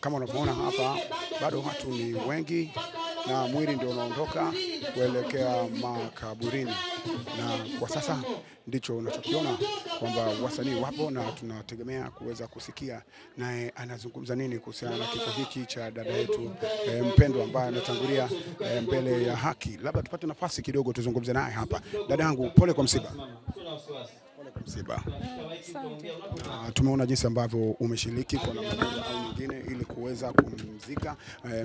kama unavyoona hapa bado watu ni wengi na mwili ndio unaondoka kuelekea makaburini, na kwa sasa ndicho unachokiona kwamba wasanii wapo na tunategemea kuweza kusikia naye anazungumza nini kuhusiana na kifo hiki cha dada yetu mpendwa ambaye ametangulia mbele ya haki. Labda tupate nafasi kidogo tuzungumze naye hapa. Dada yangu, pole kwa msiba. Msiba. Tumeona jinsi ambavyo umeshiriki kwa namna moja au nyingine ili kuweza kumzika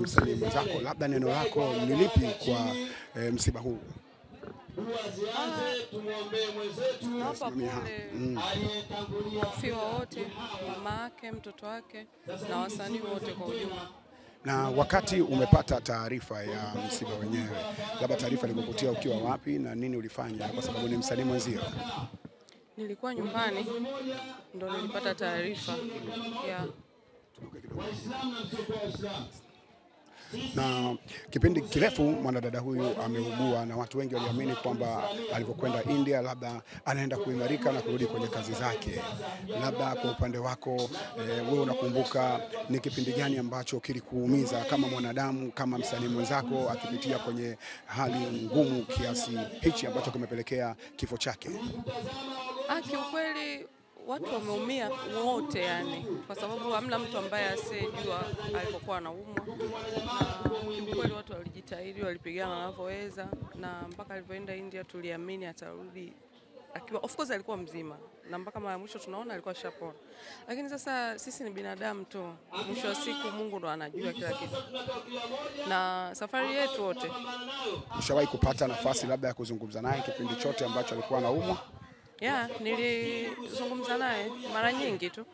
msanii mwenzako. Labda neno lako ni lipi kwa msiba huu? Naomba pole wafiwa wote, mama yake, mtoto wake na wasanii wote kwa ujumla. Na wakati umepata taarifa ya msiba wenyewe, labda taarifa ilikukutia ukiwa wapi na nini ulifanya, kwa sababu ni msanii mwenzio? Nilikuwa nyumbani ndo nilipata taarifa ya na kipindi kirefu mwanadada huyu ameugua na watu wengi waliamini kwamba alipokwenda India labda anaenda kuimarika na kurudi kwenye kazi zake. Labda kwa upande wako wewe unakumbuka ni kipindi gani ambacho kilikuumiza kama mwanadamu, kama msanii mwenzako akipitia kwenye hali ngumu kiasi hichi ambacho kimepelekea kifo chake? Kiukweli watu wameumia wote yani, kwa sababu hamna mtu ambaye asiyejua alipokuwa anaumwa. Kiukweli watu walijitahidi, walipigana wanavyoweza, na mpaka alipoenda India tuliamini atarudi akiwa, of course alikuwa mzima, na mpaka mara mwisho tunaona alikuwa shapona. Lakini sasa sisi ni binadamu tu, mwisho wa siku Mungu ndo anajua kila kitu. Na safari yetu wote. Ushawahi kupata nafasi labda ya kuzungumza naye kipindi chote ambacho alikuwa anaumwa? Nilizungumza naye mara nyingi tu,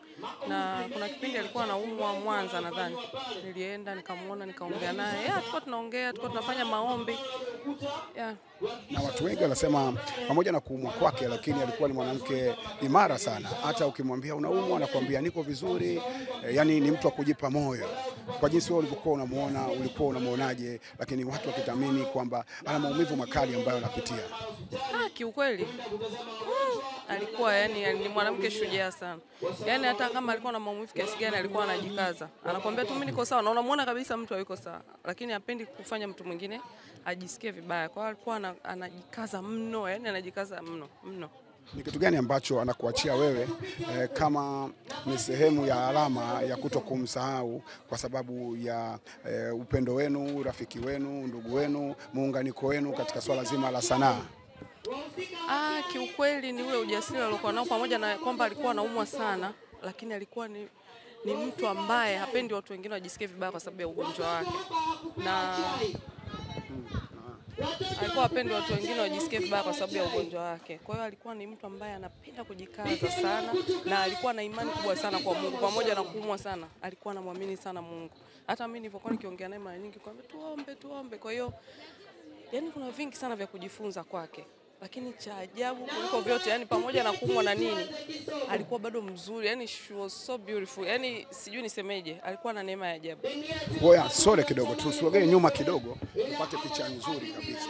na kuna kipindi alikuwa anaumwa Mwanza nadhani. Nilienda nikamuona, nikaongea naye. Tulikuwa tunaongea, tulikuwa tunafanya maombi. Na watu wengi wanasema pamoja na kuumwa kwake lakini alikuwa ni mwanamke imara sana. Hata ukimwambia unaumwa anakuambia niko vizuri. Yani ni mtu wa kujipa moyo. Kwa jinsi wewe ulivyokuwa unamuona, ulikuwa unamuonaje, lakini watu wakitamini kwamba ana maumivu makali ambayo anapitia? Kiukweli alikuwa yani ni mwanamke shujaa sana. Yani hata kama alikuwa na maumivu kiasi gani alikuwa anajikaza. Anakuambia tu mimi niko sawa, na unamuona kabisa mtu hayuko sawa, lakini hapendi kufanya mtu mwingine ajisikie vibaya. Kwa hiyo alikuwa anajikaza mno, yani anajikaza mno. Ni kitu gani ambacho anakuachia wewe kama ni sehemu ya alama ya kutokumsahau kwa sababu ya upendo wenu, urafiki wenu, ndugu wenu, muunganiko wenu katika swala zima la sanaa? Kiukweli ni ule ujasiri aliokuwa nao, pamoja na kwamba alikuwa anaumwa sana, lakini alikuwa ni mtu ambaye hapendi watu wengine wajisikie vibaya kwa sababu ya ugonjwa wake. Na alikuwa hapendi watu wengine wajisikie vibaya kwa sababu ya ugonjwa wake. Kwa hiyo alikuwa ni mtu ambaye anapenda kujikaza sana, na alikuwa na imani kubwa sana kwa Mungu. Pamoja na kuumwa sana, alikuwa anamwamini sana Mungu. Hata mimi nilipokuwa nikiongea naye mara nyingi kwamba tuombe. Kwa hiyo yani kuna vingi sana vya kujifunza kwake. Lakini cha ajabu kuliko vyote, yani pamoja na kuumwa na nini, alikuwa bado mzuri. Yani she was so beautiful. Yani sijui nisemeje, alikuwa na neema ya ajabu. Ngoja sore kidogo, tusogee nyuma kidogo tupate picha nzuri kabisa.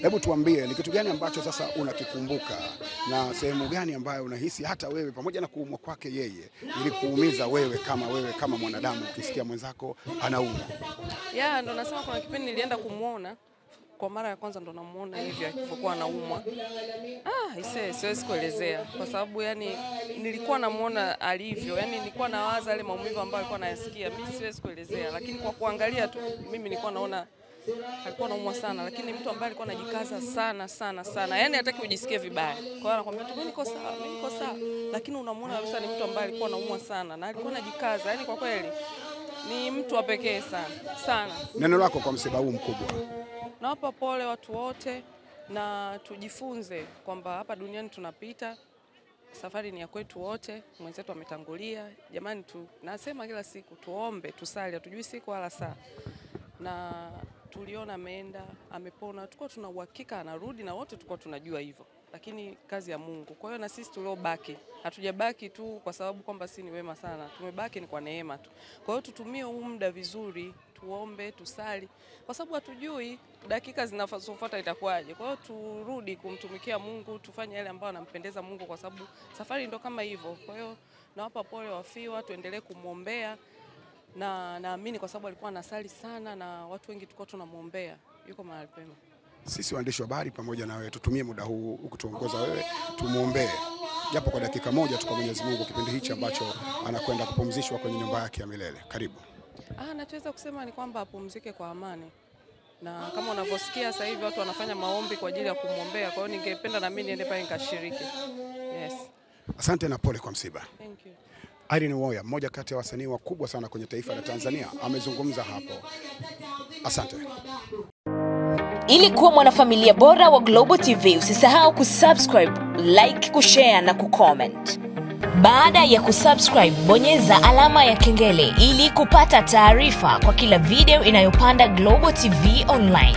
Hebu tuambie ni kitu gani ambacho sasa unakikumbuka, na sehemu gani ambayo unahisi hata wewe pamoja na kuumwa kwake yeye ilikuumiza wewe kama mwanadamu ukisikia mwenzako anaumwa? Ndo nasema kuna kipindi nilienda kumuona kwa mara ya kwanza, ndo namuona hivi akifokuwa anaumwa. Siwezi kuelezea kwa sababu yani nilikuwa namuona alivyo, yani nilikuwa nawaza yale maumivu ambayo alikuwa anayasikia. Mimi siwezi kuelezea, lakini kwa kuangalia tu mimi nilikuwa naona alikuwa anaumwa sana, lakini mtu ambaye alikuwa anajikaza sana. Yani hataki ujisikie vibaya. Kwa hiyo anakuambia tu mimi niko sawa. Lakini unamuona kabisa ni mtu ambaye alikuwa anaumwa sana na alikuwa anajikaza. Yani kwa kweli ni mtu wa pekee sana. Neno lako kwa msiba huu mkubwa? Nawapa pole watu wote, na tujifunze kwamba hapa duniani tunapita, safari ni ya kwetu wote. Mwenzetu ametangulia. Jamani, nasema kila siku tuombe, tusali, hatujui siku wala saa. Na tuliona ameenda, amepona, tulikuwa tuna uhakika anarudi, na wote tulikuwa tunajua hivyo. Lakini kazi ya Mungu. Kwa hiyo na sisi tuliobaki, hatujabaki tu kwa sababu kwamba sisi ni wema sana. Tumebaki ni kwa neema tu. Kwa hiyo tutumie huu muda vizuri, tuombe, tusali, kwa sababu hatujui dakika zinazofuata itakuwaje. Kwa hiyo turudi kumtumikia Mungu, tufanye yale ambayo anampendeza Mungu, kwa sababu safari ndo kama hivyo. Kwa hiyo nawapa pole wafiwa, tuendelee kumwombea, na naamini kwa sababu alikuwa anasali sana na watu wengi tulikuwa tunamwombea, yuko mahali pema. Sisi waandishi wa habari pamoja na wewe tutumie muda huu kutuongoza wewe, tumuombee japo kwa dakika moja tu kwa Mwenyezi Mungu kipindi hichi ambacho anakwenda kupumzishwa kwenye nyumba yake ya milele. Karibu. Nachoweza kusema ni kwamba apumzike kwa amani. Na kama unavyosikia sasa hivi watu wanafanya maombi kwa ajili ya kumwombea, kwa hiyo ningependa na mimi niende pale nikashiriki. Yes. Asante na pole kwa msiba. Thank you. Irene Uwoya, mmoja kati ya wasanii wakubwa sana kwenye taifa la Tanzania, amezungumza hapo. Asante. Ili kuwa mwanafamilia bora wa Global TV, usisahau kusubscribe, like, kushare na kucomment. Baada ya kusubscribe, bonyeza alama ya kengele ili kupata taarifa kwa kila video inayopanda Global TV Online.